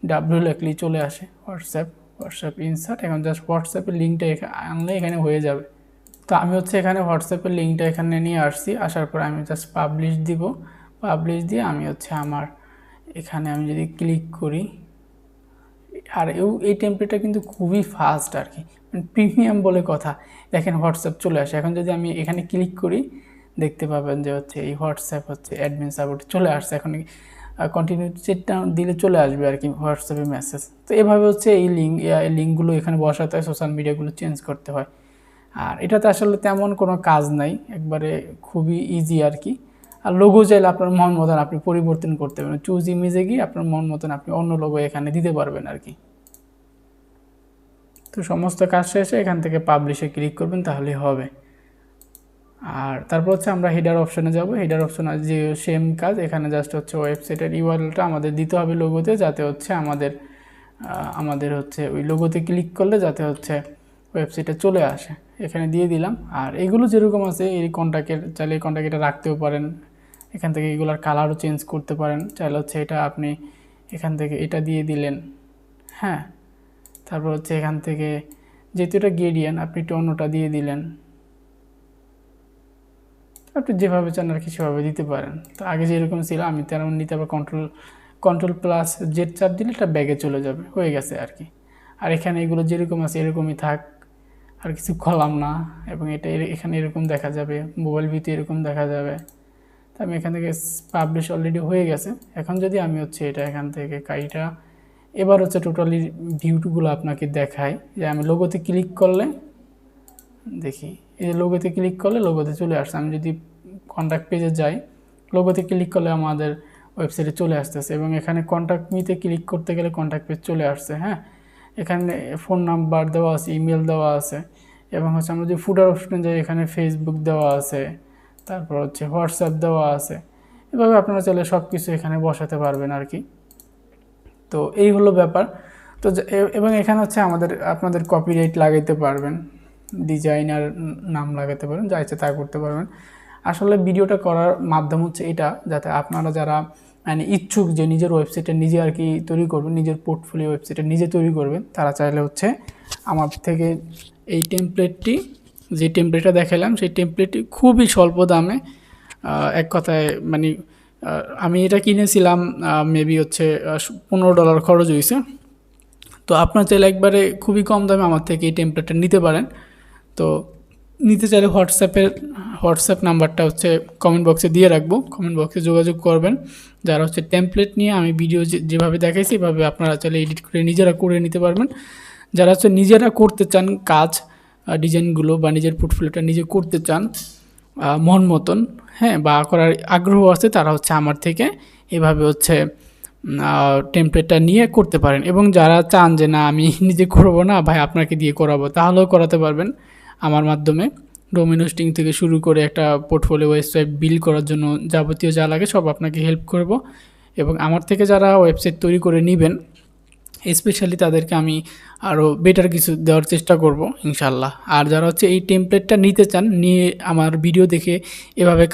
ডাব্লিউ লেখলেই চলে আসে হোয়াটসঅ্যাপ ইনসার্ট। এখন জাস্ট হোয়াটসঅ্যাপের লিঙ্কটা আনলে এখানে হয়ে যাবে। তো আমি হচ্ছে এখানে হোয়াটসঅ্যাপের লিঙ্কটা এখানে নিয়ে আসছি, আসার পর আমি জাস্ট পাবলিশ দিব। পাবলিশ দিয়ে আমি হচ্ছে আমার এখানে আমি যদি ক্লিক করি, আর এই টেমপ্লেটটা কিন্তু খুবই ফাস্ট আর কি, মানে প্রিমিয়াম বলে কথা। দেখেন হোয়াটসঅ্যাপ চলে আসে। এখন যদি আমি এখানে ক্লিক করি দেখতে পাবেন যে হচ্ছে এই হোয়াটসঅ্যাপ হচ্ছে অ্যাডমিন সাপোর্ট চলে আসছে। এখন কন্টিনিউ চেকটা দিলে চলে আসবে আর কি হোয়াটসঅ্যাপে মেসেজ। তো এভাবে হচ্ছে এই লিঙ্কগুলো এখানে বসাতে হয়, সোশ্যাল মিডিয়াগুলো চেঞ্জ করতে হয়। আর এটাতে আসলে তেমন কোনো কাজ নাই, একবারে খুবই ইজি আর কি। আর লোগো চাইলে আপনার মন মতন আপনি পরিবর্তন করতে পারবেন, চুজ ইমেজে গিয়ে আপনার মন মতন আপনি অন্য লোগো এখানে দিতে পারবেন আর কি। তো সমস্ত কাজ শেষে এখান থেকে পাবলিশে ক্লিক করবেন, তাহলেই হবে। আর তারপর হচ্ছে আমরা হেডার অপশনে যাব। হেডার অপশন যে সেম কাজ, এখানে জাস্ট হচ্ছে ওয়েবসাইটের ইউআরএলটা আমাদের দিতে হবে লোগোতে, যাতে হচ্ছে আমাদের হচ্ছে ওই লোগোতে ক্লিক করলে যাতে হচ্ছে ওয়েবসাইটে চলে আসে, এখানে দিয়ে দিলাম। আর এগুলো যেরকম আছে এই কন্ট্যাক্টের, চাইলে এই কন্ট্যাক্ট রাখতেও পারেন, এখান থেকে এগুলোর কালারও চেঞ্জ করতে পারেন। চাইলে হচ্ছে এটা আপনি এখান থেকে এটা দিয়ে দিলেন, হ্যাঁ। তারপর হচ্ছে এখান থেকে যেহেতু এটা গেডিয়ান, আপনি একটু অন্যটা দিয়ে দিলেন। আপনি যেভাবে চান আর কি সেভাবে দিতে পারেন। তো আগে যেরকম ছিল আমি তেমন নিতে পারবো, কন্ট্রোল প্লাস জেড চাপ দিলে এটা ব্যাগে চলে যাবে, হয়ে গেছে আর কি। আর এখানে এগুলো যেরকম আছে এরকমই থাক, আর কিছু করলাম না। এবং এটা এখানে এরকম দেখা যাবে, মোবাইল ভিতে এরকম দেখা যাবে। তো আমি এখান থেকে পাবলিশ অলরেডি হয়ে গেছে। এখন যদি আমি হচ্ছে এটা এখান থেকে কাইটা এবার হচ্ছে টোটালি ভিউগুলো আপনাকে দেখায়, যে আমি লোগোতে ক্লিক করলে দেখি, এই যে লোগোতে ক্লিক করলে লোগোতে চলে আসছে। আমি যদি কন্ট্যাক্ট পেজে যাই, লোগোতে ক্লিক করলে আমাদের ওয়েবসাইটে চলে আসতেছে। এবং এখানে কন্ট্যাক্ট মিতে ক্লিক করতে গেলে কন্ট্যাক্ট পেজ চলে আসছে, হ্যাঁ। এখানে ফোন নাম্বার দেওয়া আছে, ইমেল দেওয়া আছে, এবং হচ্ছে আমরা যদি ফুটার অপশনে যাই এখানে ফেসবুক দেওয়া আছে, তারপর হচ্ছে হোয়াটসঅ্যাপ দেওয়া আছে। এভাবে আপনারা চাইলে সব কিছু এখানে বসাতে পারবেন আর কি। তো এই হলো ব্যাপার। তো এবং এখানে হচ্ছে আপনাদের কপিরাইট লাগাইতে পারবেন, ডিজাইনার নাম লাগাতে পারেন, যা ইচ্ছে তা করতে পারবেন। আসলে ভিডিওটা করার মাধ্যম হচ্ছে এটা, যাতে আপনারা যারা মানে ইচ্ছুক যে নিজের ওয়েবসাইটটা নিজে আর কি তৈরি করবেন, নিজের পোর্টফোলিও ওয়েবসাইটটা নিজে তৈরি করবেন, তারা চাইলে হচ্ছে আমার থেকে এই টেমপ্লেটটি, যে টেমপ্লেটটা দেখালাম সেই টেমপ্লেটটি খুবই স্বল্প দামে, এক কথায় মানে আমি এটা কিনেছিলাম মেবি হচ্ছে $15 খরচ হয়েছে। তো আপনার চাইলে একবারে খুবই কম দামে আমার থেকে এই টেমপ্লেটটা নিতে পারেন। তো নিতে চাইলে হোয়াটসঅ্যাপ নাম্বারটা হচ্ছে কমেন্ট বক্সে দিয়ে রাখবো, কমেন্ট বক্সে যোগাযোগ করবেন। যারা হচ্ছে টেমপ্লেট নিয়ে আমি ভিডিও যেভাবে দেখাইছি এভাবে আপনারা চাইলে এডিট করে নিজেরা করে নিতে পারবেন। যারা হচ্ছে নিজেরা করতে চান কাজ, ডিজাইনগুলো বা নিজের পোর্টফোলিওটা নিজে করতে চান মন মতন, হ্যাঁ, বা করার আগ্রহ আছে, তারা হচ্ছে আমার থেকে এভাবে হচ্ছে টেমপ্লেটটা নিয়ে করতে পারেন। এবং যারা চান যে না আমি নিজে করবো না ভাই, আপনাকে দিয়ে করাবো, তাহলেও করাতে পারবেন আমার মাধ্যমে। ডোমেইন হোস্টিং থেকে শুরু করে একটা পোর্টফোলিও ওয়েবসাইট বিল্ড করার জন্য যাবতীয় যা লাগে সব আপনাকে হেল্প করব। এবং আমার থেকে যারা ওয়েবসাইট তৈরি করে নেবেন স্পেশালি তাদেরকে আমি আরও বেটার কিছু দেওয়ার চেষ্টা করব ইনশাল্লাহ। আর যারা হচ্ছে এই টেমপ্লেটটা নিতে চান, নিয়ে আমার ভিডিও দেখে এভাবে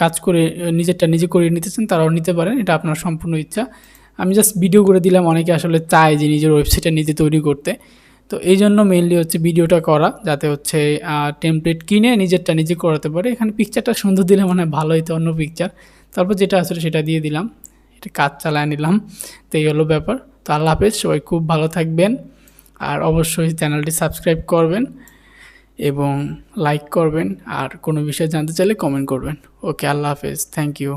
কাজ করে নিজেরটা নিজে করে নিতে চান, তারাও নিতে পারেন, এটা আপনার সম্পূর্ণ ইচ্ছা। আমি জাস্ট ভিডিও করে দিলাম, অনেকে আসলে চায় যে নিজের ওয়েবসাইটটা নিজে তৈরি করতে। তো এই জন্য মেইনলি হচ্ছে ভিডিওটা করা, যাতে হচ্ছে টেমপ্লেট কিনে নিজেরটা নিজে করাতে পারে। এখানে পিকচারটা সুন্দর দিলে মানে ভালো হইতো, অন্য পিকচার, তারপর যেটা আসলে সেটা দিয়ে দিলাম, এটা কাজ চালায় নিলাম। তো এই হলো ব্যাপার। তো আল্লাহ হাফেজ, সবাই খুব ভালো থাকবেন। আর অবশ্যই চ্যানেলটি সাবস্ক্রাইব করবেন এবং লাইক করবেন। আর কোনো বিষয়ে জানতে চাইলে কমেন্ট করবেন। ওকে, আল্লাহ হাফেজ, থ্যাংক ইউ।